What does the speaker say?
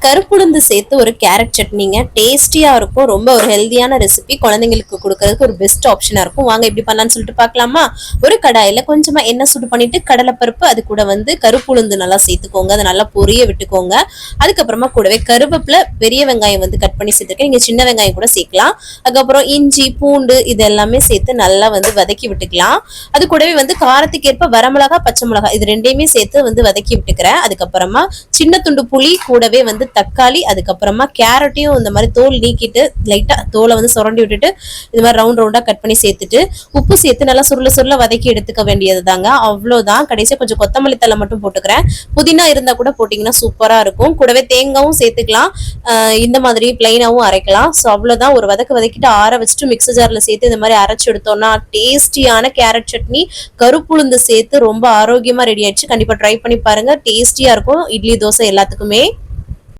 கருப்புளுந்து சேர்த்து ஒரு கேரட் சட்னிங்க. டேஸ்டியா இருக்கும். ரொம்ப ஒரு ஹெல்தியான ரெசிபி. குழந்தைங்களுக்கு கொடுக்கறதுக்கு ஒரு பெஸ்ட் ஆப்ஷனா இருக்கும். வாங்க எப்படி பண்ணலாம்னு சொல்லிட்டு பார்க்கலாமா? ஒரு கடாயில கொஞ்சமா எண்ணெய் சூடு பண்ணிட்டு கடலைப்பருப்பு, அது கூட கருப்புளுந்து நல்லா சேர்த்துக்கோங்க. அதை நல்லா பொரிய விட்டுக்கோங்க. அதுக்கப்புறமா கூடவே கருவேப்பிலை, பெரிய வெங்காயம் கட் பண்ணி சேர்த்துருக்கேன். நீங்க சின்ன வெங்காயம் கூட சேர்க்கலாம். அதுக்கப்புறம் இஞ்சி, பூண்டு இது எல்லாமே சேர்த்து நல்லா வதக்கி விட்டுக்கலாம். அது கூடவே காரத்துக்கு ஏற்ப வரமிளகா, பச்சை மிளகா இது ரெண்டையுமே சேர்த்து வதக்கி விட்டுக்கிறேன். அதுக்கப்புறமா சின்ன துண்டு புளி, கூடவே தக்காளி, அதுக்கப்புறமா கேரட்டையும் இந்த மாதிரி தோல் நீக்கிட்டு லைட்டா தோலை சுரண்டி விட்டுட்டு இது மாதிரி ரவுண்ட் ரவுண்டா கட் பண்ணி சேர்த்துட்டு உப்பு சேர்த்து நல்லா சுருள சுருள வதக்கி எடுத்துக்க வேண்டியது தாங்க. அவ்வளவுதான். கடைசியா கொஞ்சம் கொத்தமல்லி தழை மட்டும் போட்டுக்கிறேன். புதினா இருந்தா கூட போட்டீங்கன்னா சூப்பரா இருக்கும். கூடவே தேங்காவும் சேர்த்துக்கலாம். இந்த மாதிரி பிளைனாவும் அரைக்கலாம். ஸோ அவ்வளவுதான். ஒரு வதக்கிட்டு ஆற வச்சுட்டு மிக்சர் ஜார்ல சேர்த்து இந்த மாதிரி அரைச்சு எடுத்தோம்னா டேஸ்டியான கேரட் சட்னி கருப்புளுந்து சேர்த்து ரொம்ப ஆரோக்கியமா ரெடி ஆயிடுச்சு. கண்டிப்பா ட்ரை பண்ணி பாருங்க. டேஸ்டியா இருக்கும். இட்லி, தோசை எல்லாத்துக்குமே.